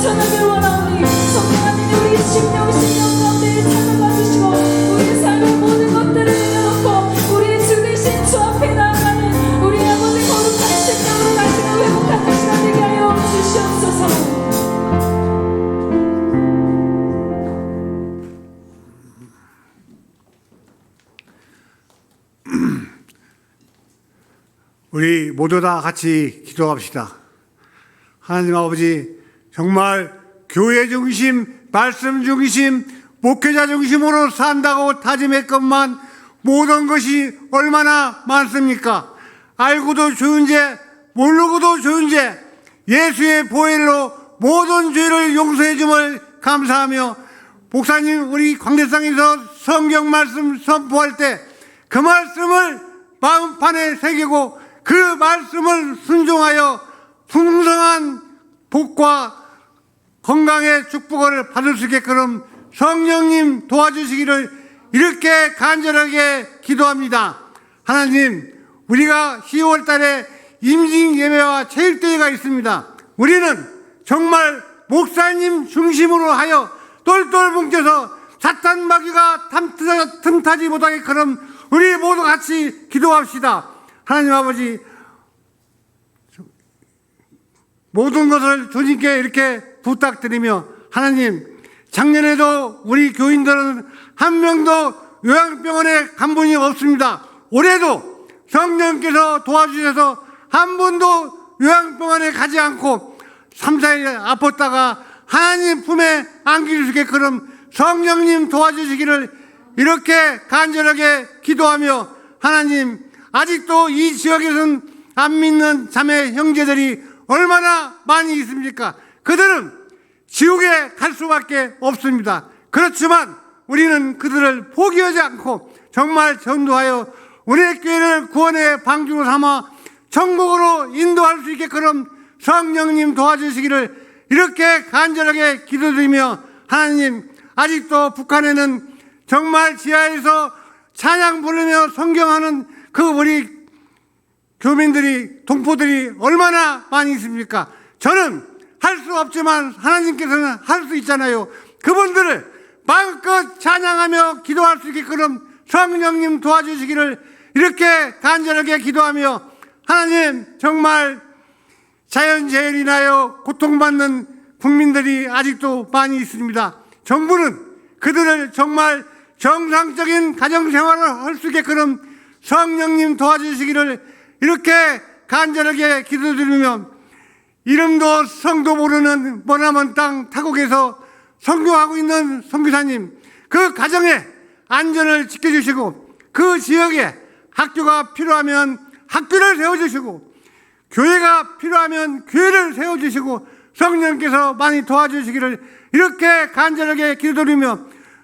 전하길 원하오니 성령 하나님 우리 심령 가운데 찾아가 주시고 우리 삶의 모든 것들을 내려놓고 우리 주 대신 주 앞에 나아가는 우리 아버지 거룩한 심령으로 다시금 회복하는 시간 되게 하여 주시옵소서. 우리 모두 다 같이 기도합시다. 하나님 아버지, 정말 교회 중심, 말씀 중심, 목회자 중심으로 산다고 다짐했건만 모든 것이 얼마나 많습니까? 알고도 좋은 죄, 모르고도 좋은 죄, 예수의 보혈로 모든 죄를 용서해 줌을 감사하며, 목사님 우리 광대상에서 성경 말씀 선포할 때 그 말씀을 마음판에 새기고 그 말씀을 순종하여 풍성한 복과 건강의 축복을 받을 수 있게끔 성령님 도와주시기를 이렇게 간절하게 기도합니다. 하나님, 우리가 10월 달에 임직 예배와 체육대회가 있습니다. 우리는 정말 목사님 중심으로 하여 똘똘 뭉쳐서 사탄 마귀가 틈타지 못하게 그럼 우리 모두 같이 기도합시다. 하나님 아버지, 모든 것을 주님께 이렇게 부탁드리며, 하나님, 작년에도 우리 교인들은 한 명도 요양병원에 간 분이 없습니다. 올해도 성령께서 도와주셔서 한 분도 요양병원에 가지 않고 3, 4일 아팠다가 하나님 품에 안길 수 있게끔 성령님 도와주시기를 이렇게 간절하게 기도하며, 하나님, 아직도 이 지역에서는 안 믿는 자매 형제들이 얼마나 많이 있습니까? 그들은 지옥에 갈 수밖에 없습니다. 그렇지만 우리는 그들을 포기하지 않고 정말 전도하여 우리 교회를 구원의 방주로 삼아 천국으로 인도할 수 있게끔 성령님 도와주시기를 이렇게 간절하게 기도드리며, 하나님, 아직도 북한에는 정말 지하에서 찬양 부르며 성경하는 그 우리 교민들이, 동포들이 얼마나 많이 있습니까? 저는 할 수 없지만 하나님께서는 할 수 있잖아요. 그분들을 마음껏 찬양하며 기도할 수 있게끔 성령님 도와주시기를 이렇게 간절하게 기도하며, 하나님, 정말 자연재해로 인하여 고통받는 국민들이 아직도 많이 있습니다. 정부는 그들을 정말 정상적인 가정생활을 할 수 있게끔 성령님 도와주시기를 이렇게 간절하게 기도드리며, 이름도 성도 모르는 머나먼 땅 타국에서 선교하고 있는 선교사님, 그 가정의 안전을 지켜주시고 그 지역에 학교가 필요하면 학교를 세워주시고 교회가 필요하면 교회를 세워주시고 성령께서 많이 도와주시기를 이렇게 간절하게 기도드리며,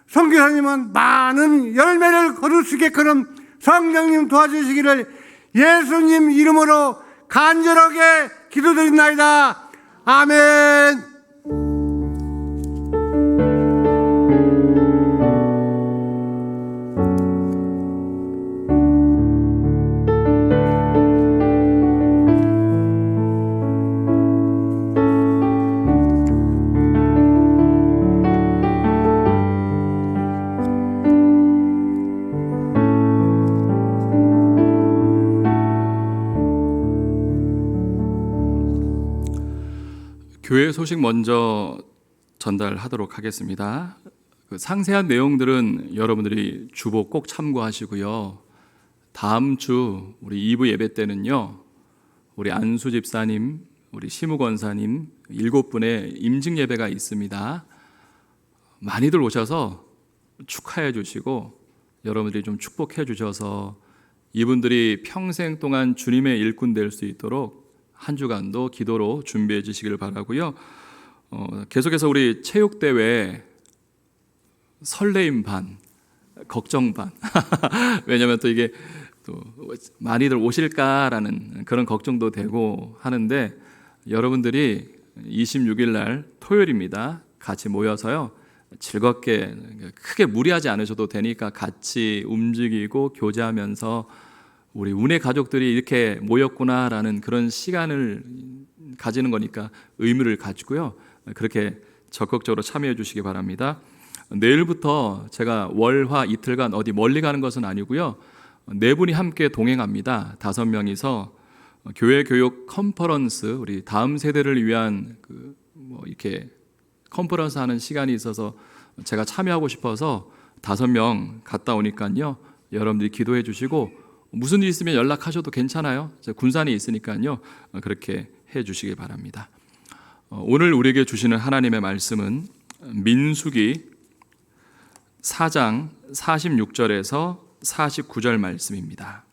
선교사님은 많은 열매를 거둘 수 있게끔 성령님 도와주시기를 예수님 이름으로 간절하게 기도드립니다. 아멘. 교회 소식 먼저 전달하도록 하겠습니다. 그 상세한 내용들은 여러분들이 주보 꼭 참고하시고요. 다음 주 우리 2부 예배 때는요, 우리 안수 집사님, 우리 심우 권사님 7분의 임직 예배가 있습니다. 많이들 오셔서 축하해 주시고 여러분들이 좀 축복해 주셔서 이분들이 평생 동안 주님의 일꾼 될 수 있도록 한 주간도 기도로 준비해 주시기를 바라고요. 계속해서 우리 체육대회 설레임 반, 걱정 반 왜냐하면 또 이게 또 많이들 오실까라는 그런 걱정도 되고 하는데, 여러분들이 26일 날 토요일입니다. 같이 모여서요, 즐겁게 크게 무리하지 않으셔도 되니까 같이 움직이고 교제하면서 우리 운의 가족들이 이렇게 모였구나라는 그런 시간을 가지는 거니까 의미를 가지고요, 그렇게 적극적으로 참여해 주시기 바랍니다. 내일부터 제가 월화 이틀간 어디 멀리 가는 것은 아니고요. 네 분이 함께 동행합니다. 5명이서 교회 교육 컨퍼런스, 우리 다음 세대를 위한 이렇게 컨퍼런스 하는 시간이 있어서 제가 참여하고 싶어서 5명 갔다 오니까요. 여러분들이 기도해 주시고 무슨 일 있으면 연락하셔도 괜찮아요. 군산에 있으니까요. 그렇게 해 주시기 바랍니다. 오늘 우리에게 주시는 하나님의 말씀은 민수기 4장 46절에서 49절 말씀입니다.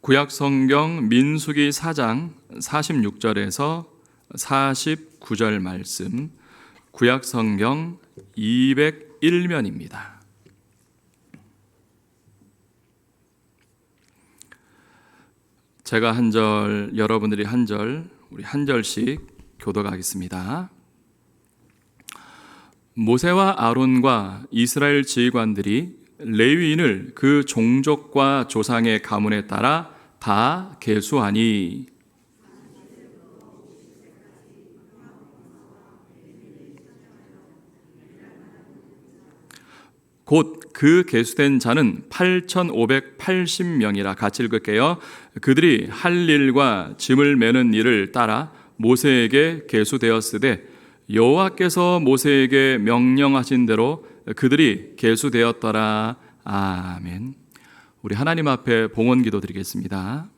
구약성경 민수기 4장 46절에서 49절 말씀, 구약성경 201면입니다. 제가 한 절, 여러분들이 한 절, 우리 한 절씩 교독하겠습니다. 모세와 아론과 이스라엘 지휘관들이 레위인을 그 종족과 조상의 가문에 따라 다 계수하니 곧 그 계수된 자는 8,580명이라. 같이 읽을게요. 그들이 할 일과 짐을 매는 일을 따라 모세에게 계수되었으되 여호와께서 모세에게 명령하신 대로 그들이 계수되었더라. 아멘. 우리 하나님 앞에 봉헌 기도 드리겠습니다.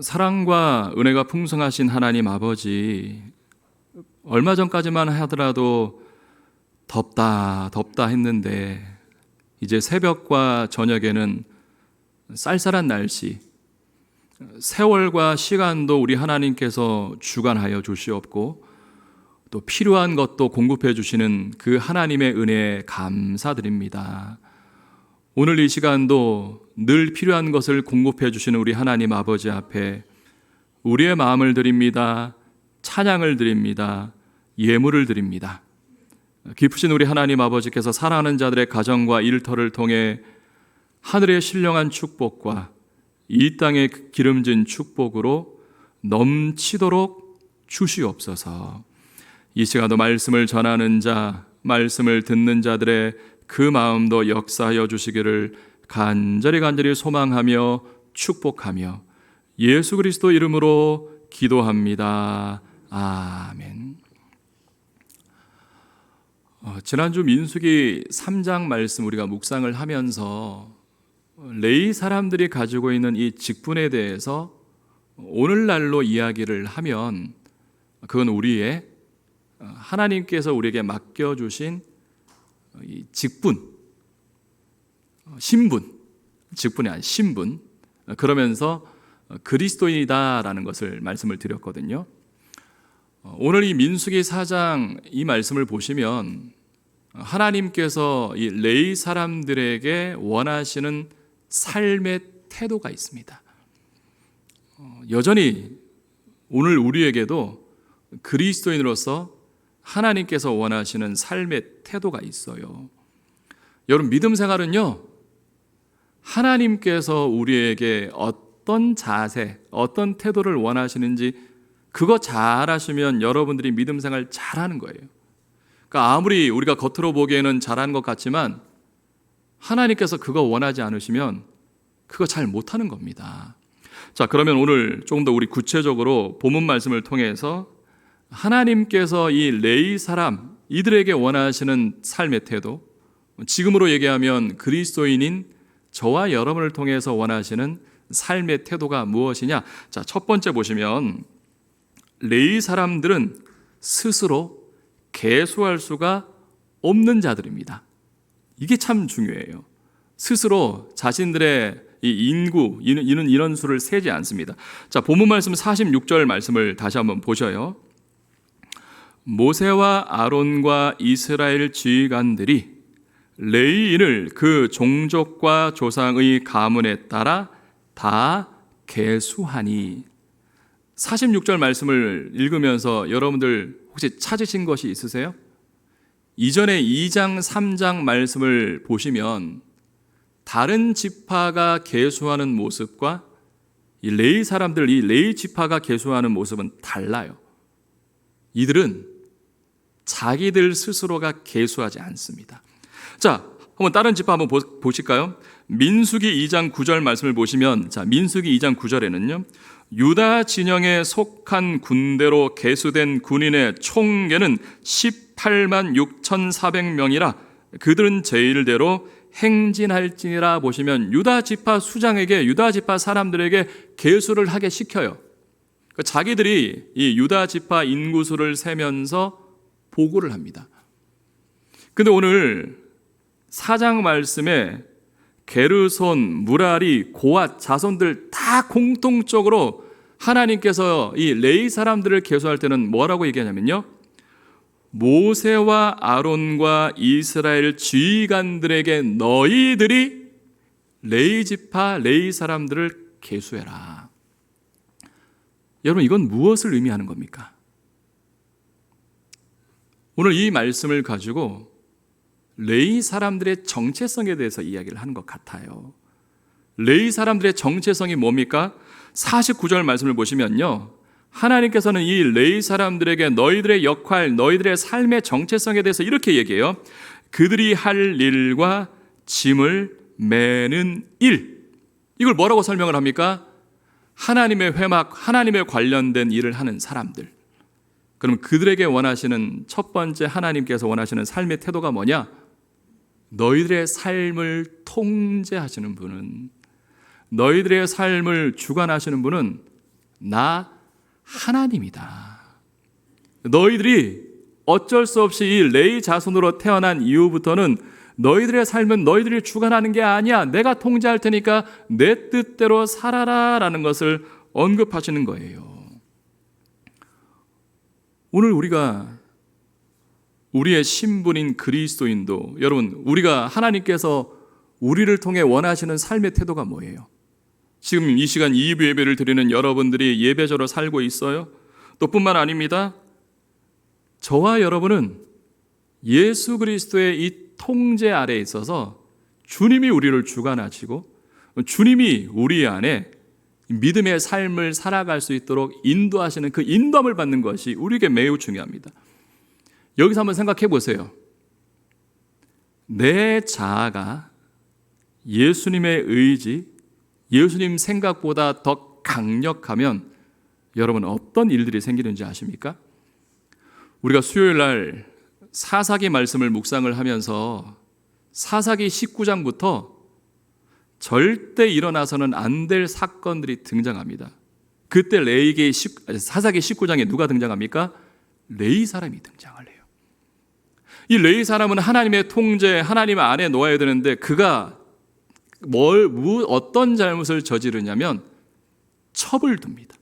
사랑과 은혜가 풍성하신 하나님 아버지, 얼마 전까지만 하더라도 덥다 했는데 이제 새벽과 저녁에는 쌀쌀한 날씨, 세월과 시간도 우리 하나님께서 주관하여 주시옵고 또 필요한 것도 공급해 주시는 그 하나님의 은혜에 감사드립니다. 오늘 이 시간도 늘 필요한 것을 공급해 주시는 우리 하나님 아버지 앞에 우리의 마음을 드립니다. 찬양을 드립니다. 예물을 드립니다. 깊으신 우리 하나님 아버지께서 사랑하는 자들의 가정과 일터를 통해 하늘의 신령한 축복과 이 땅의 기름진 축복으로 넘치도록 주시옵소서. 이 시간도 말씀을 전하는 자, 말씀을 듣는 자들의 그 마음도 역사하여 주시기를 간절히 소망하며 축복하며 예수 그리스도 이름으로 기도합니다. 아멘. 지난주 민수기 3장 말씀 우리가 묵상을 하면서 레위 사람들이 가지고 있는 이 직분에 대해서 오늘날로 이야기를 하면 그건 우리의 하나님께서 우리에게 맡겨주신 이 직분, 신분, 직분이 아닌 신분, 그러면서 그리스도인이다라는 것을 말씀을 드렸거든요. 오늘 이 민수기 4장 이 말씀을 보시면 하나님께서 이 레위 사람들에게 원하시는 삶의 태도가 있습니다. 여전히 오늘 우리에게도 그리스도인으로서 하나님께서 원하시는 삶의 태도가 있어요. 여러분, 믿음 생활은요, 하나님께서 우리에게 어떤 자세, 어떤 태도를 원하시는지 그거 잘 하시면 여러분들이 믿음 생활 잘하는 거예요. 그러니까 아무리 우리가 겉으로 보기에는 잘하는 것 같지만 하나님께서 그거 원하지 않으시면 그거 잘 못하는 겁니다. 자, 그러면 오늘 조금 더 우리 구체적으로 본문 말씀을 통해서 하나님께서 이 레위 사람 이들에게 원하시는 삶의 태도, 지금으로 얘기하면 그리스도인인 저와 여러분을 통해서 원하시는 삶의 태도가 무엇이냐? 자, 첫 번째 보시면 레위 사람들은 스스로 계수할 수가 없는 자들입니다. 이게 참 중요해요. 스스로 자신들의 이 인구, 이런 수를 세지 않습니다. 자, 본문 말씀 46절 말씀을 다시 한번 보셔요. 모세와 아론과 이스라엘 지휘관들이 레위인을 그 종족과 조상의 가문에 따라 다 계수하니. 46절 말씀을 읽으면서 여러분들 혹시 찾으신 것이 있으세요? 이전에 2장, 3장 말씀을 보시면 다른 지파가 계수하는 모습과 이 레위 사람들, 이 레위 지파가 계수하는 모습은 달라요. 이들은 자기들 스스로가 계수하지 않습니다. 자, 한번 다른 지파 한번 보실까요? 민수기 2장 9절 말씀을 보시면, 자, 민수기 2장 9절에는요, 유다 진영에 속한 군대로 계수된 군인의 총계는 18만 6,400명이라 그들은 제일대로 행진할지니라. 보시면 유다 지파 수장에게, 유다 지파 사람들에게 계수를 하게 시켜요. 자기들이 이 유다 지파 인구수를 세면서 보고를 합니다. 근데 오늘 4장 말씀에 게르손, 무라리, 고앗 자손들 다 공통적으로 하나님께서 이 레위 사람들을 계수할 때는 뭐라고 얘기하냐면요, 모세와 아론과 이스라엘 지휘관들에게 너희들이 레위 지파, 레위 사람들을 계수해라. 여러분, 이건 무엇을 의미하는 겁니까? 오늘 이 말씀을 가지고 레위 사람들의 정체성에 대해서 이야기를 하는 것 같아요. 레위 사람들의 정체성이 뭡니까? 49절 말씀을 보시면요, 하나님께서는 이 레위 사람들에게 너희들의 역할, 너희들의 삶의 정체성에 대해서 이렇게 얘기해요. 그들이 할 일과 짐을 매는 일. 이걸 뭐라고 설명을 합니까? 하나님의 회막, 하나님에 관련된 일을 하는 사람들. 그럼 그들에게 원하시는 첫 번째, 하나님께서 원하시는 삶의 태도가 뭐냐? 너희들의 삶을 통제하시는 분은, 너희들의 삶을 주관하시는 분은 나 하나님이다. 너희들이 어쩔 수 없이 이 레위 자손으로 태어난 이후부터는 너희들의 삶은 너희들이 주관하는 게 아니야. 내가 통제할 테니까 내 뜻대로 살아라 라는 것을 언급하시는 거예요. 오늘 우리가 우리의 신분인 그리스도인도, 여러분, 우리가 하나님께서 우리를 통해 원하시는 삶의 태도가 뭐예요? 지금 이 시간 2부 예배를 드리는 여러분들이 예배자로 살고 있어요? 또 뿐만 아닙니다. 저와 여러분은 예수 그리스도의 이 통제 아래에 있어서 주님이 우리를 주관하시고 주님이 우리 안에 믿음의 삶을 살아갈 수 있도록 인도하시는 그 인도함을 받는 것이 우리에게 매우 중요합니다. 여기서 한번 생각해 보세요. 내 자아가 예수님의 의지, 예수님 생각보다 더 강력하면 여러분 어떤 일들이 생기는지 아십니까? 우리가 수요일 날 사사기 말씀을 묵상을 하면서 사사기 19장부터 절대 일어나서는 안 될 사건들이 등장합니다. 그때 레위기 사사기 19장에 누가 등장합니까? 레위 사람이 등장을 해요. 이 레위 사람은 하나님의 통제, 하나님 안에 놓아야 되는데 그가 어떤 잘못을 저지르냐면 첩을 둡니다.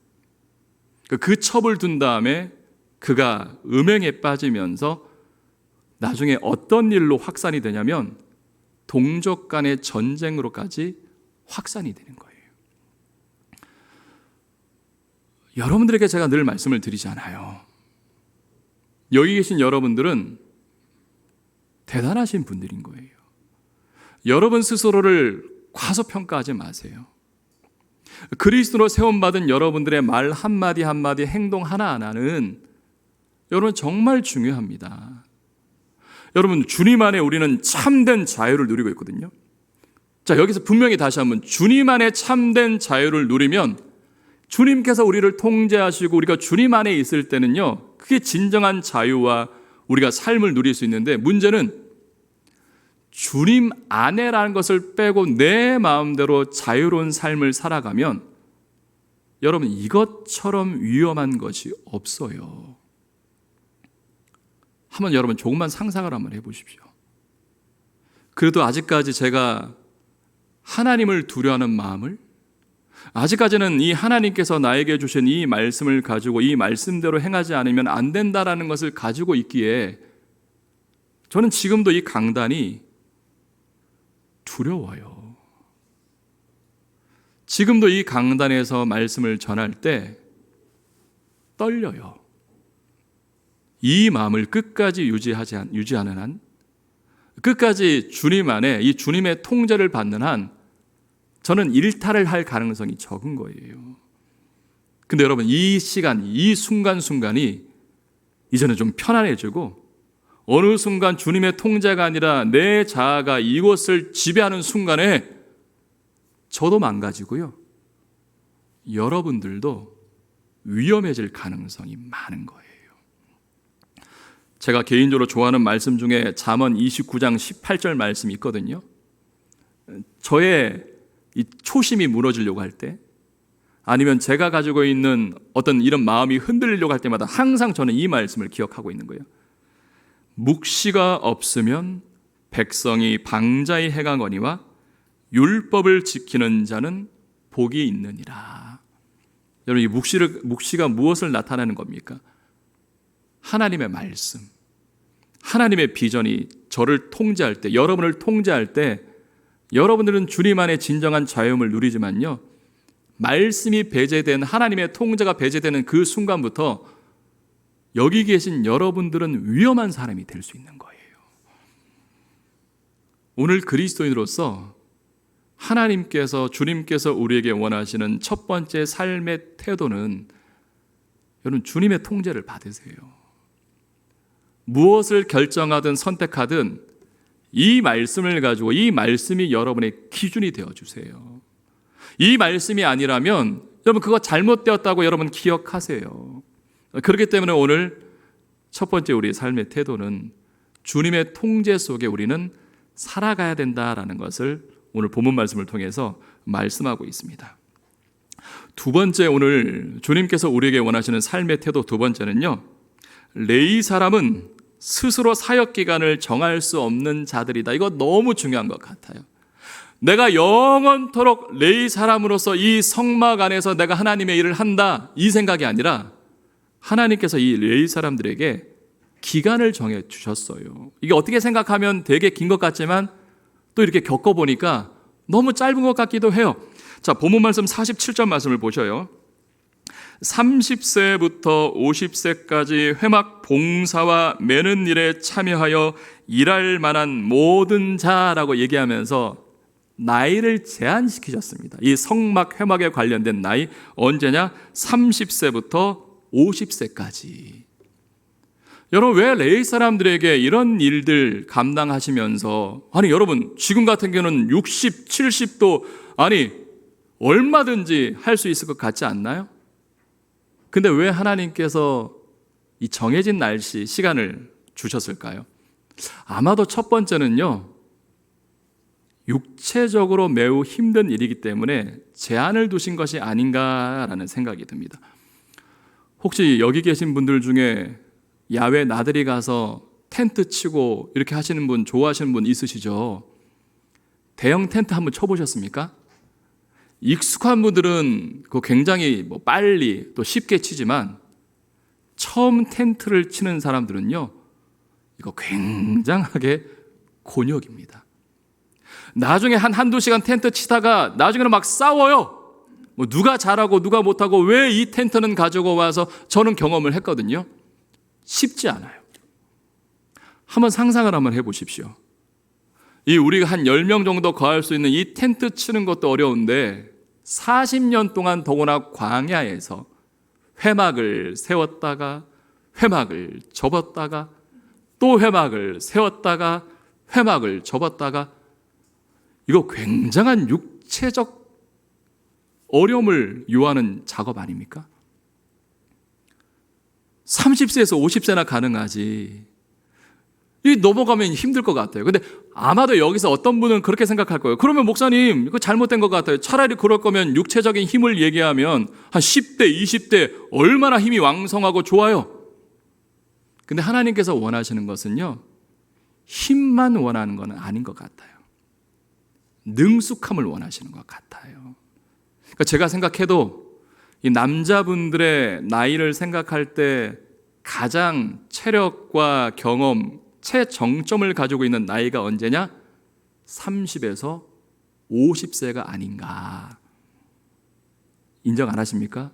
그 첩을 둔 다음에 그가 음행에 빠지면서 나중에 어떤 일로 확산이 되냐면 동족 간의 전쟁으로까지 확산이 되는 거예요. 여러분들에게 제가 늘 말씀을 드리잖아요. 여기 계신 여러분들은 대단하신 분들인 거예요. 여러분 스스로를 과소평가하지 마세요. 그리스도로 세움받은 여러분들의 말 한마디 한마디, 행동 하나하나는 여러분 정말 중요합니다. 여러분, 주님 안에 우리는 참된 자유를 누리고 있거든요. 자, 여기서 분명히 다시 한번 주님 안에 참된 자유를 누리면 주님께서 우리를 통제하시고 우리가 주님 안에 있을 때는요, 그게 진정한 자유와 우리가 삶을 누릴 수 있는데, 문제는 주님 안에라는 것을 빼고 내 마음대로 자유로운 삶을 살아가면 여러분 이것처럼 위험한 것이 없어요. 한번 여러분 조금만 상상을 한번 해보십시오. 그래도 아직까지 제가 하나님을 두려워하는 마음을, 아직까지는 이 하나님께서 나에게 주신 이 말씀을 가지고 이 말씀대로 행하지 않으면 안 된다라는 것을 가지고 있기에 저는 지금도 이 강단이 두려워요. 지금도 이 강단에서 말씀을 전할 때 떨려요. 이 마음을 끝까지 유지하는 한 끝까지 주님 안에 이 주님의 통제를 받는 한 저는 일탈을 할 가능성이 적은 거예요. 근데 여러분, 이 시간, 이 순간순간이 이제는 좀 편안해지고 어느 순간 주님의 통제가 아니라 내 자아가 이곳을 지배하는 순간에 저도 망가지고요, 여러분들도 위험해질 가능성이 많은 거예요. 제가 개인적으로 좋아하는 말씀 중에 잠언 29장 18절 말씀이 있거든요. 저의 이 초심이 무너지려고 할 때, 아니면 제가 가지고 있는 어떤 이런 마음이 흔들리려고 할 때마다 항상 저는 이 말씀을 기억하고 있는 거예요. 묵시가 없으면 백성이 방자히 행하거니와 율법을 지키는 자는 복이 있느니라. 여러분, 이 묵시가 무엇을 나타내는 겁니까? 하나님의 말씀, 하나님의 비전이 저를 통제할 때, 여러분을 통제할 때 여러분들은 주님 안에 진정한 자유함을 누리지만요, 말씀이 배제된, 하나님의 통제가 배제되는 그 순간부터 여기 계신 여러분들은 위험한 사람이 될 수 있는 거예요. 오늘 그리스도인으로서 하나님께서, 주님께서 우리에게 원하시는 첫 번째 삶의 태도는, 여러분, 주님의 통제를 받으세요. 무엇을 결정하든 선택하든 이 말씀을 가지고, 이 말씀이 여러분의 기준이 되어주세요. 이 말씀이 아니라면 여러분, 그거 잘못되었다고 여러분 기억하세요. 그렇기 때문에 오늘 첫 번째 우리의 삶의 태도는 주님의 통제 속에 우리는 살아가야 된다라는 것을 오늘 본문 말씀을 통해서 말씀하고 있습니다. 두 번째, 오늘 주님께서 우리에게 원하시는 삶의 태도 두 번째는요, 레위 사람은 스스로 사역 기간을 정할 수 없는 자들이다. 이거 너무 중요한 것 같아요. 내가 영원토록 레위 사람으로서 이 성막 안에서 내가 하나님의 일을 한다, 이 생각이 아니라 하나님께서 이 레위 사람들에게 기간을 정해 주셨어요. 이게 어떻게 생각하면 되게 긴 것 같지만 또 이렇게 겪어보니까 너무 짧은 것 같기도 해요. 자, 본문 말씀 47절 말씀을 보셔요. 30세부터 50세까지 회막 봉사와 매는 일에 참여하여 일할 만한 모든 자라고 얘기하면서 나이를 제한시키셨습니다. 이 성막 회막에 관련된 나이, 언제냐? 30세부터 50세까지. 여러분, 왜 레위 사람들에게 이런 일들 감당하시면서, 아니 여러분, 지금 같은 경우는 60, 70도 아니 얼마든지 할 수 있을 것 같지 않나요? 근데 왜 하나님께서 이 정해진 날씨, 시간을 주셨을까요? 아마도 첫 번째는요, 육체적으로 매우 힘든 일이기 때문에 제한을 두신 것이 아닌가라는 생각이 듭니다. 혹시 여기 계신 분들 중에 야외 나들이 가서 텐트 치고 이렇게 하시는 분, 좋아하시는 분 있으시죠? 대형 텐트 한번 쳐보셨습니까? 익숙한 분들은 그거 굉장히 빨리 또 쉽게 치지만 처음 텐트를 치는 사람들은요, 이거 굉장하게 곤욕입니다. 나중에 한두 시간 텐트 치다가 나중에는 막 싸워요. 누가 잘하고 누가 못하고 왜 이 텐트는 가지고 와서, 저는 경험을 했거든요. 쉽지 않아요. 한번 상상을 한번 해보십시오. 이 우리가 한 10명 정도 거할 수 있는 이 텐트 치는 것도 어려운데 40년 동안 더구나 광야에서 회막을 세웠다가 회막을 접었다가 또 회막을 세웠다가 회막을 접었다가, 이거 굉장한 육체적 어려움을 요하는 작업 아닙니까? 30세에서 50세나 가능하지, 이 넘어가면 힘들 것 같아요. 근데 아마도 여기서 어떤 분은 그렇게 생각할 거예요. 그러면 목사님, 이거 잘못된 것 같아요. 차라리 그럴 거면 육체적인 힘을 얘기하면 한 10대, 20대 얼마나 힘이 왕성하고 좋아요. 근데 하나님께서 원하시는 것은요, 힘만 원하는 건 아닌 것 같아요. 능숙함을 원하시는 것 같아요. 그러니까 제가 생각해도 이 남자분들의 나이를 생각할 때 가장 체력과 경험, 최정점을 가지고 있는 나이가 언제냐? 30에서 50세가 아닌가. 인정 안 하십니까?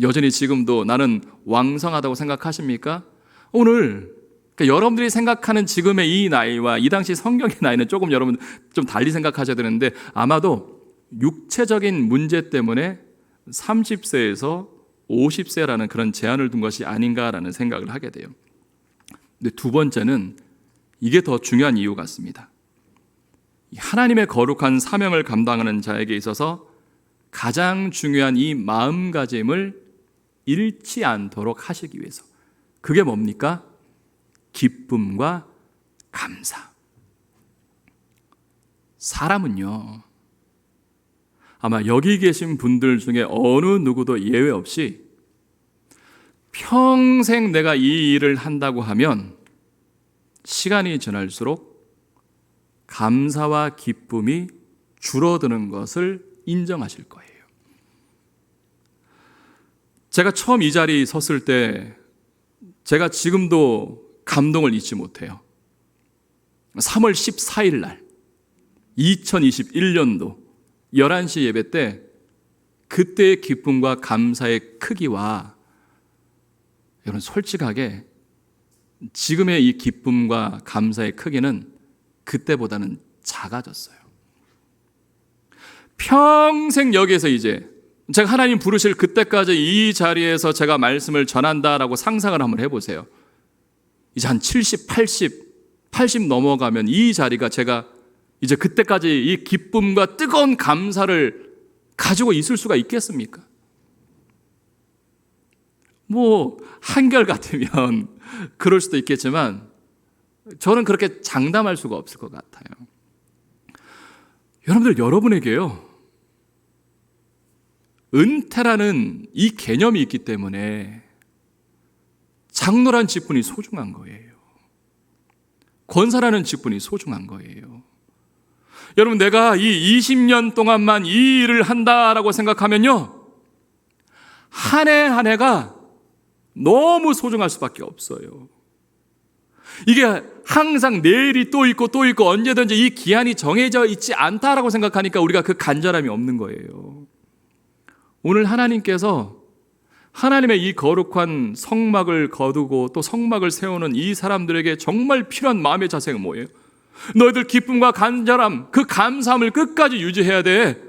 여전히 지금도 나는 왕성하다고 생각하십니까? 오늘 그러니까 여러분들이 생각하는 지금의 이 나이와 이 당시 성경의 나이는 조금 여러분 좀 달리 생각하셔야 되는데 아마도 육체적인 문제 때문에 30세에서 50세라는 그런 제한을 둔 것이 아닌가라는 생각을 하게 돼요. 근데 두 번째는 이게 더 중요한 이유 같습니다. 하나님의 거룩한 사명을 감당하는 자에게 있어서 가장 중요한 이 마음가짐을 잃지 않도록 하시기 위해서. 그게 뭡니까? 기쁨과 감사. 사람은요, 아마 여기 계신 분들 중에 어느 누구도 예외 없이 평생 내가 이 일을 한다고 하면 시간이 지날수록 감사와 기쁨이 줄어드는 것을 인정하실 거예요. 제가 처음 이 자리에 섰을 때 제가 지금도 감동을 잊지 못해요. 3월 14일 날 2021년도 11시 예배 때 그때의 기쁨과 감사의 크기와 여러분 솔직하게 지금의 이 기쁨과 감사의 크기는 그때보다는 작아졌어요. 평생 여기에서 이제 제가 하나님 부르실 그때까지 이 자리에서 제가 말씀을 전한다라고 상상을 한번 해보세요. 이제 한 70, 80 넘어가면 이 자리가 제가 이제 그때까지 이 기쁨과 뜨거운 감사를 가지고 있을 수가 있겠습니까? 뭐 한결같으면 그럴 수도 있겠지만 저는 그렇게 장담할 수가 없을 것 같아요. 여러분들, 여러분에게요, 은퇴라는 이 개념이 있기 때문에 장로란 직분이 소중한 거예요. 권사라는 직분이 소중한 거예요. 여러분, 내가 이 20년 동안만 이 일을 한다라고 생각하면요, 한 해 한 해가 너무 소중할 수밖에 없어요. 이게 항상 내일이 또 있고 또 있고 언제든지 이 기한이 정해져 있지 않다라고 생각하니까 우리가 그 간절함이 없는 거예요. 오늘 하나님께서 하나님의 이 거룩한 성막을 거두고 또 성막을 세우는 이 사람들에게 정말 필요한 마음의 자세가 뭐예요? 너희들 기쁨과 간절함, 그 감사함을 끝까지 유지해야 돼.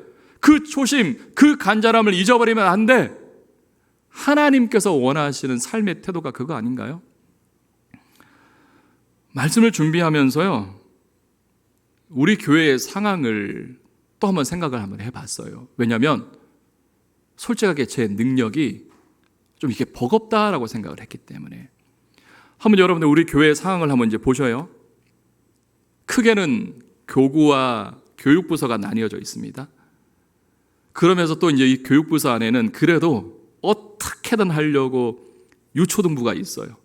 그 초심, 그 간절함을 잊어버리면 안 돼. 하나님께서 원하시는 삶의 태도가 그거 아닌가요? 말씀을 준비하면서요, 우리 교회의 상황을 또 한번 생각을 한번 해봤어요. 왜냐하면 솔직하게 제 능력이 좀 이렇게 버겁다라고 생각을 했기 때문에. 한번 여러분들 우리 교회의 상황을 한번 이제 보셔요. 크게는 교구와 교육부서가 나뉘어져 있습니다. 그러면서 또 이제 이 교육부서 안에는 그래도 어떻게든 하려고 유초등부가 있어요.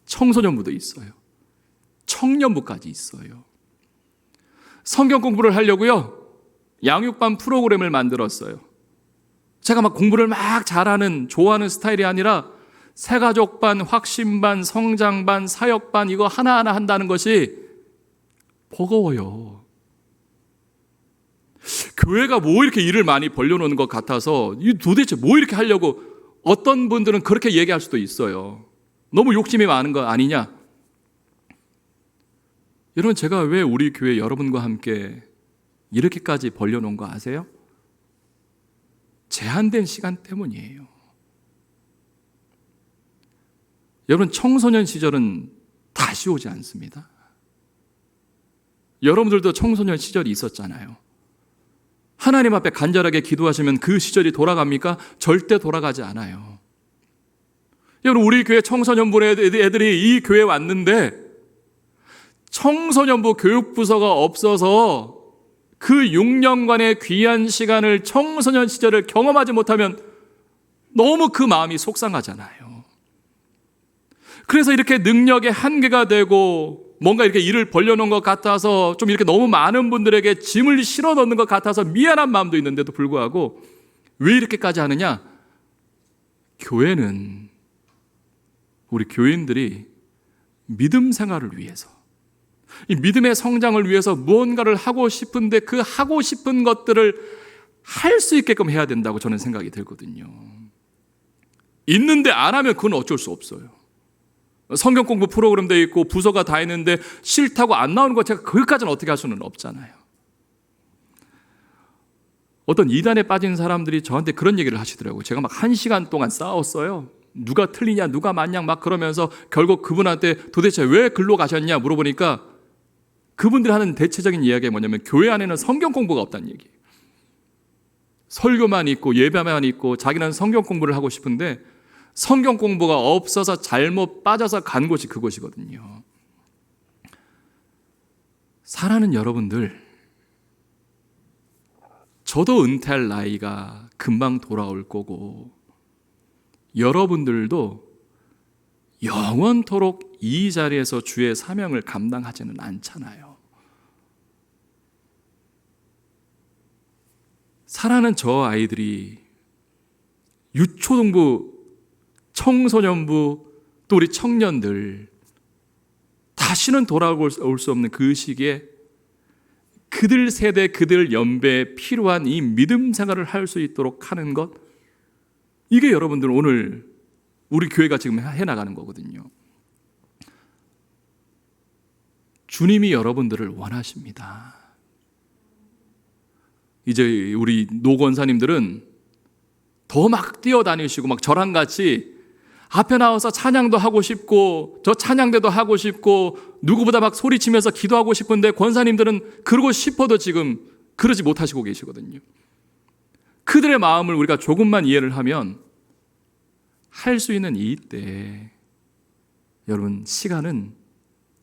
청소년부도 있어요. 청년부까지 있어요. 성경 공부를 하려고요, 양육반 프로그램을 만들었어요. 제가 막 공부를 막 잘하는, 좋아하는 스타일이 아니라 새가족반, 확신반, 성장반, 사역반 이거 하나하나 한다는 것이 버거워요. 교회가 뭐 이렇게 일을 많이 벌려놓는 것 같아서 도대체 뭐 이렇게 하려고, 어떤 분들은 그렇게 얘기할 수도 있어요. 너무 욕심이 많은 거 아니냐? 여러분, 제가 왜 우리 교회 여러분과 함께 이렇게까지 벌려놓은 거 아세요? 제한된 시간 때문이에요. 여러분, 청소년 시절은 다시 오지 않습니다. 여러분들도 청소년 시절이 있었잖아요. 하나님 앞에 간절하게 기도하시면 그 시절이 돌아갑니까? 절대 돌아가지 않아요. 여러분, 우리 교회 청소년부 애들이 이 교회에 왔는데 청소년부 교육부서가 없어서 그 6년간의 귀한 시간을, 청소년 시절을 경험하지 못하면 너무 그 마음이 속상하잖아요. 그래서 이렇게 능력의 한계가 되고 뭔가 이렇게 일을 벌려놓은 것 같아서 좀 이렇게 너무 많은 분들에게 짐을 실어 넣는 것 같아서 미안한 마음도 있는데도 불구하고 왜 이렇게까지 하느냐? 교회는, 우리 교인들이 믿음 생활을 위해서, 이 믿음의 성장을 위해서 무언가를 하고 싶은데 그 하고 싶은 것들을 할 수 있게끔 해야 된다고 저는 생각이 들거든요. 있는데 안 하면 그건 어쩔 수 없어요. 성경 공부 프로그램도 있고 부서가 다 있는데 싫다고 안 나오는 거 제가 거기까지는 어떻게 할 수는 없잖아요. 어떤 이단에 빠진 사람들이 저한테 그런 얘기를 하시더라고요. 제가 막 1시간 동안 싸웠어요. 누가 틀리냐 누가 맞냐 막 그러면서 결국 그분한테 도대체 왜 글로 가셨냐 물어보니까 그분들이 하는 대체적인 이야기가 뭐냐면 교회 안에는 성경 공부가 없다는 얘기예요. 설교만 있고 예배만 있고 자기는 성경 공부를 하고 싶은데 성경 공부가 없어서 잘못 빠져서 간 곳이 그곳이거든요. 사랑하는 여러분들, 저도 은퇴할 나이가 금방 돌아올 거고 여러분들도 영원토록 이 자리에서 주의 사명을 감당하지는 않잖아요. 사랑하는 저 아이들이 유초등부, 청소년부, 또 우리 청년들 다시는 돌아올 수 없는 그 시기에 그들 세대, 그들 연배에 필요한 이 믿음 생활을 할 수 있도록 하는 것, 이게 여러분들 오늘 우리 교회가 지금 해나가는 거거든요. 주님이 여러분들을 원하십니다. 이제 우리 노 권사님들은 더 막 뛰어다니시고 막 저랑 같이 앞에 나와서 찬양도 하고 싶고 저 찬양대도 하고 싶고 누구보다 막 소리치면서 기도하고 싶은데 권사님들은 그러고 싶어도 지금 그러지 못하시고 계시거든요. 그들의 마음을 우리가 조금만 이해를 하면 할 수 있는 이때 여러분 시간은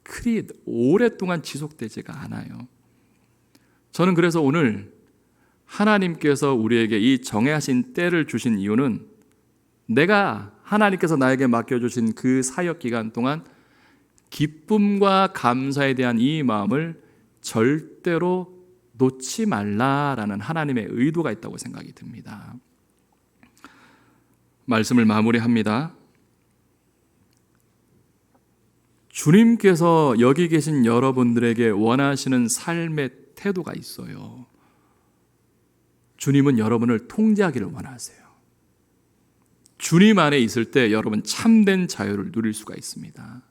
그리 오랫동안 지속되지가 않아요. 저는 그래서 오늘 하나님께서 우리에게 이 정해하신 때를 주신 이유는 내가 하나님께서 나에게 맡겨주신 그 사역 기간 동안 기쁨과 감사에 대한 이 마음을 절대로 놓지 말라라는 하나님의 의도가 있다고 생각이 듭니다. 말씀을 마무리합니다. 주님께서 여기 계신 여러분들에게 원하시는 삶의 태도가 있어요. 주님은 여러분을 통제하기를 원하세요. 주님 안에 있을 때 여러분 참된 자유를 누릴 수가 있습니다.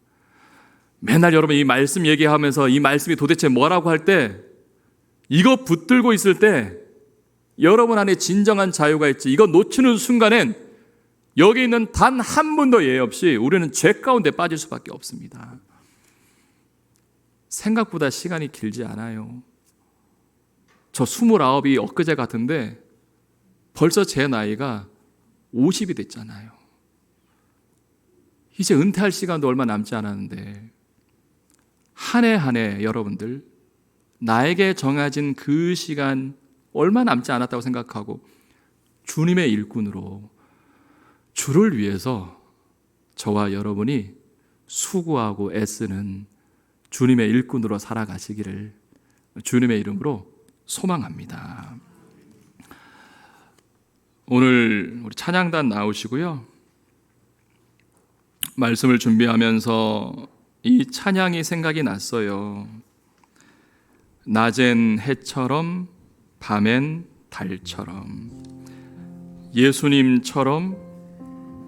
맨날 여러분 이 말씀 얘기하면서 이 말씀이 도대체 뭐라고 할 때 이거 붙들고 있을 때 여러분 안에 진정한 자유가 있지, 이거 놓치는 순간엔 여기 있는 단 한 분도 예외 없이 우리는 죄 가운데 빠질 수밖에 없습니다. 생각보다 시간이 길지 않아요. 저 29이 엊그제 같은데 벌써 제 나이가 50이 됐잖아요. 이제 은퇴할 시간도 얼마 남지 않았는데 한 해 한 해 여러분들 나에게 정해진 그 시간 얼마 남지 않았다고 생각하고 주님의 일꾼으로 주를 위해서 저와 여러분이 수고하고 애쓰는 주님의 일꾼으로 살아가시기를 주님의 이름으로 소망합니다. 오늘 우리 찬양단 나오시고요. 말씀을 준비하면서 이 찬양이 생각이 났어요. 낮엔 해처럼 밤엔 달처럼 예수님처럼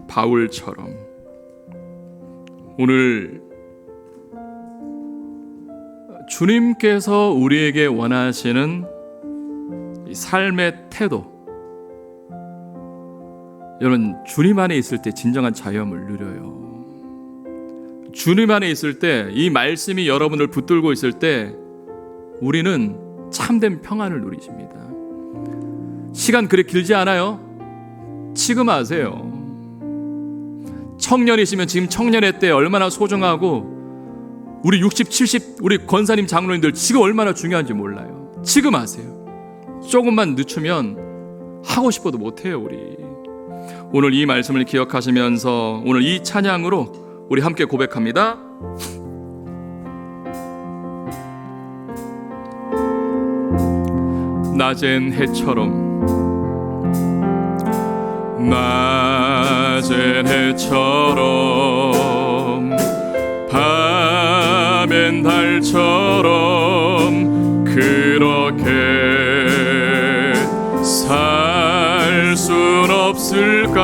바울처럼 오늘 주님께서 우리에게 원하시는 이 삶의 태도, 여러분 주님 안에 있을 때 진정한 자유함을 누려요. 주님 안에 있을 때 이 말씀이 여러분을 붙들고 있을 때 우리는 참된 평안을 누리십니다. 시간 그리 길지 않아요. 지금 아세요. 청년이시면 지금 청년의 때 얼마나 소중하고 우리 60, 70 우리 권사님 장로님들 지금 얼마나 중요한지 몰라요. 지금 아세요. 조금만 늦추면 하고 싶어도 못해요. 우리 오늘 이 말씀을 기억하시면서 오늘 이 찬양으로 우리 함께 고백합니다. 낮엔 해처럼 낮엔 해처럼 밤엔 달처럼 그렇게 살 순 없을까?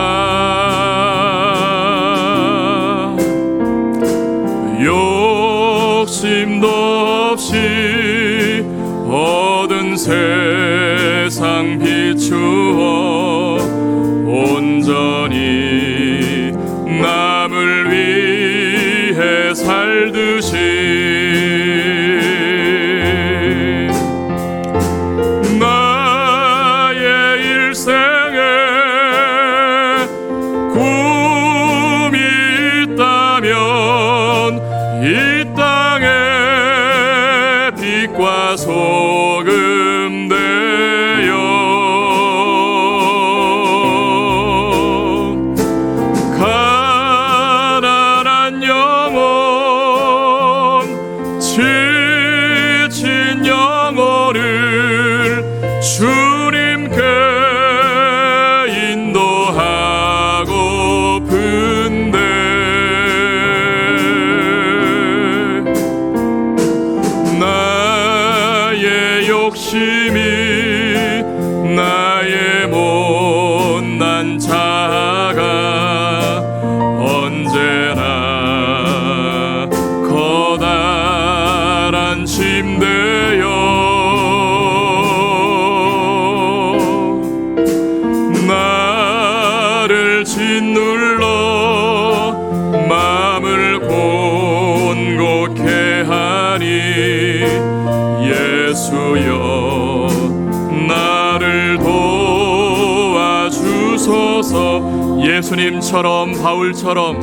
주소서. 예수님처럼 바울처럼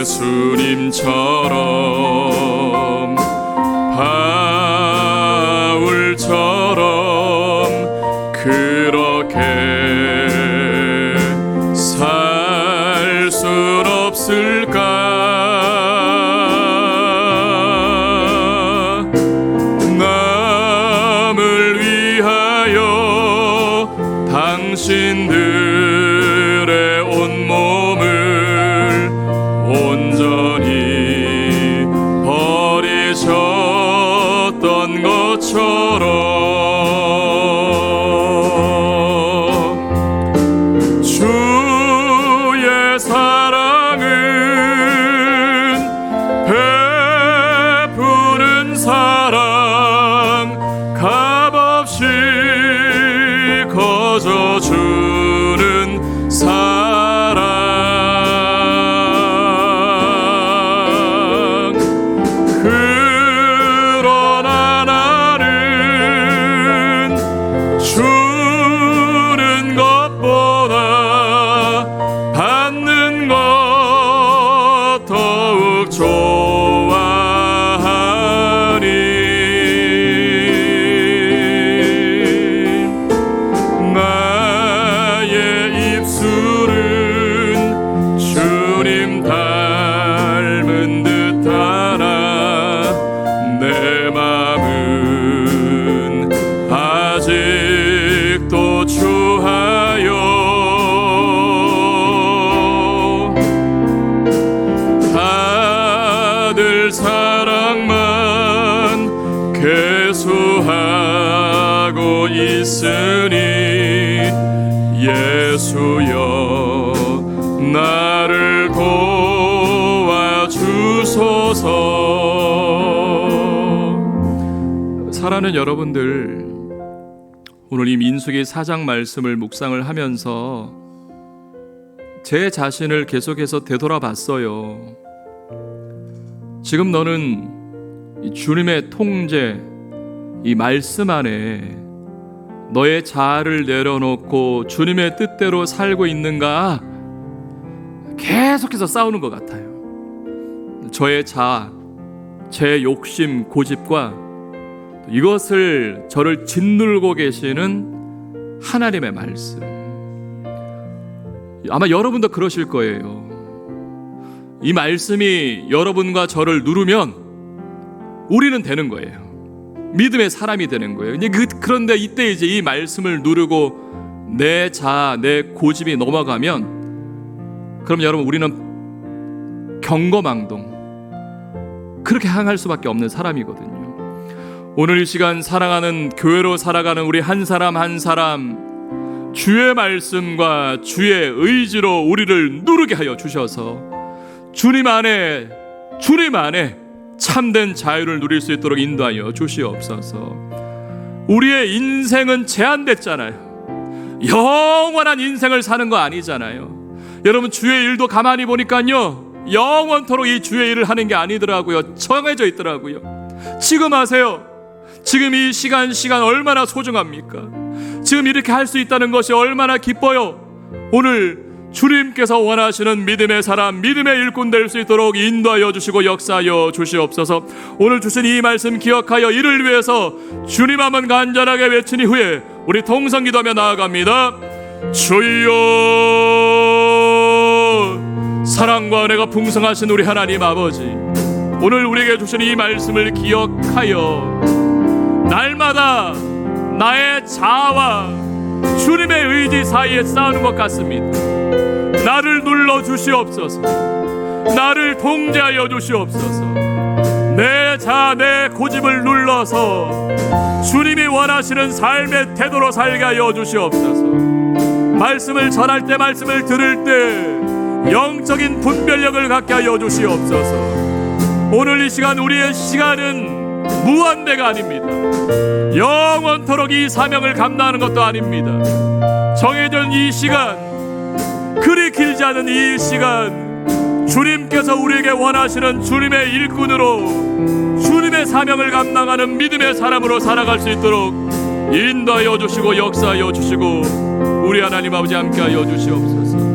예수님처럼 바울처럼 그렇게 살 순 없을까? 남을 위하여 당신들의 온몸을 온전히 버리셨던 것처럼 주의 사랑은 베푸는 사랑, 값없이 거저주는 사랑. 그러나 나는 주는 것보다 받는 것 더욱 좋아하니 나의 입술은 주님 닮은 듯하나 내 맘은 아직도 추하여 아들 사랑만 계수하고 있으니 예수여 나를 도와주소서. 사랑하는 여러분들, 오늘 이 민수기 4장 말씀을 묵상을 하면서 제 자신을 계속해서 되돌아봤어요. 지금 너는 이 주님의 통제, 이 말씀 안에 너의 자아를 내려놓고 주님의 뜻대로 살고 있는가? 계속해서 싸우는 것 같아요. 저의 자아, 제 욕심, 고집과 이것을 저를 짓누르고 계시는 하나님의 말씀. 아마 여러분도 그러실 거예요. 이 말씀이 여러분과 저를 누르면 우리는 되는 거예요. 믿음의 사람이 되는 거예요. 그런데 이때 이제 이 말씀을 누르고 내 자아, 내 고집이 넘어가면 그럼 여러분 우리는 경거망동, 그렇게 향할 수밖에 없는 사람이거든요. 오늘 이 시간 사랑하는 교회로 살아가는 우리 한 사람 한 사람, 주의 말씀과 주의 의지로 우리를 누르게 하여 주셔서 주님 안에 참된 자유를 누릴 수 있도록 인도하여 주시옵소서. 우리의 인생은 제한됐잖아요. 영원한 인생을 사는 거 아니잖아요. 여러분, 주의 일도 가만히 보니까요, 영원토록 이 주의 일을 하는 게 아니더라고요. 정해져 있더라고요. 지금 하세요. 지금 이 시간 얼마나 소중합니까? 지금 이렇게 할 수 있다는 것이 얼마나 기뻐요. 오늘 주님께서 원하시는 믿음의 사람, 믿음의 일꾼 될 수 있도록 인도하여 주시고 역사하여 주시옵소서. 오늘 주신 이 말씀 기억하여 이를 위해서 주님 한번 간절하게 외친 이후에 우리 통성 기도하며 나아갑니다. 주여, 사랑과 은혜가 풍성하신 우리 하나님 아버지, 오늘 우리에게 주신 이 말씀을 기억하여 날마다 나의 자아와 주님의 의지 사이에 싸우는 것 같습니다. 나를 눌러 주시옵소서. 나를 통제하여 주시옵소서. 내 자아, 내 고집을 눌러서 주님이 원하시는 삶의 태도로 살게 하여 주시옵소서. 말씀을 전할 때, 말씀을 들을 때 영적인 분별력을 갖게 하여 주시옵소서. 오늘 이 시간, 우리의 시간은 무한대가 아닙니다. 영원토록 이 사명을 감당하는 것도 아닙니다. 정해진 이 시간, 그리 길지 않은 이 시간, 주님께서 우리에게 원하시는 주님의 일꾼으로, 주님의 사명을 감당하는 믿음의 사람으로 살아갈 수 있도록 인도하여 주시고 역사하여 주시고 우리 하나님 아버지 함께하여 주시옵소서.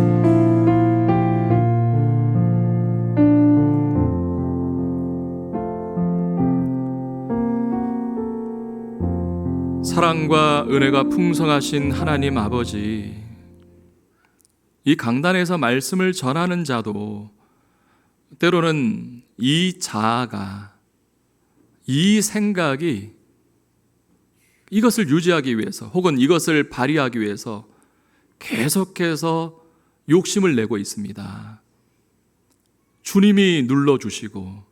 사랑과 은혜가 풍성하신 하나님 아버지, 이 강단에서 말씀을 전하는 자도 때로는 이 자아가, 이 생각이 이것을 유지하기 위해서 혹은 이것을 발휘하기 위해서 계속해서 욕심을 내고 있습니다. 주님이 눌러주시고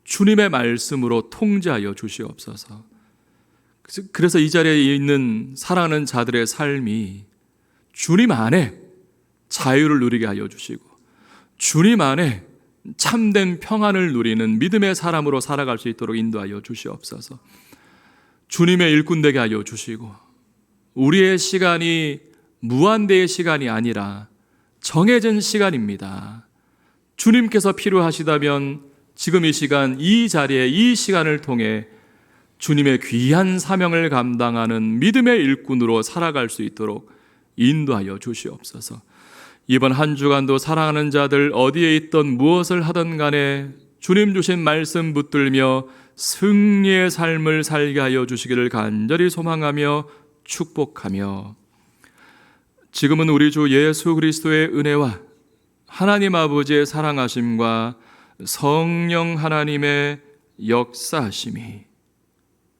주님의 말씀으로 통제하여 주시옵소서. 그래서 이 자리에 있는 사랑하는 자들의 삶이 주님 안에 자유를 누리게 하여 주시고 주님 안에 참된 평안을 누리는 믿음의 사람으로 살아갈 수 있도록 인도하여 주시옵소서. 주님의 일꾼 되게 하여 주시고 우리의 시간이 무한대의 시간이 아니라 정해진 시간입니다. 주님께서 필요하시다면 지금 이 시간, 이 자리에 이 시간을 통해 주님의 귀한 사명을 감당하는 믿음의 일꾼으로 살아갈 수 있도록 인도하여 주시옵소서. 이번 한 주간도 사랑하는 자들 어디에 있던 무엇을 하든 간에 주님 주신 말씀 붙들며 승리의 삶을 살게 하여 주시기를 간절히 소망하며 축복하며, 지금은 우리 주 예수 그리스도의 은혜와 하나님 아버지의 사랑하심과 성령 하나님의 역사하심이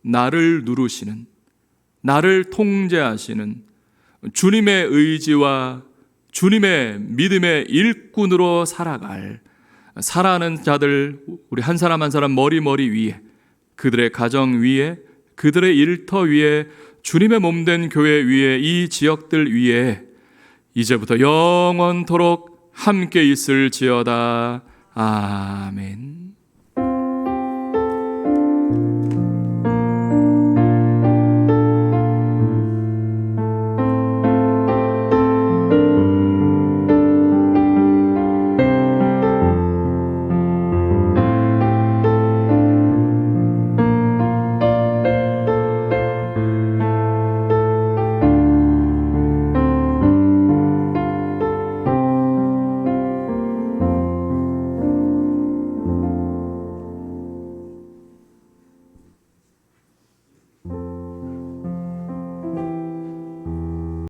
나를 누르시는, 나를 통제하시는 주님의 의지와 주님의 믿음의 일꾼으로 살아갈 살아가는 자들, 우리 한 사람 한 사람 머리 위에, 그들의 가정 위에, 그들의 일터 위에, 주님의 몸된 교회 위에, 이 지역들 위에 이제부터 영원토록 함께 있을지어다. 아멘.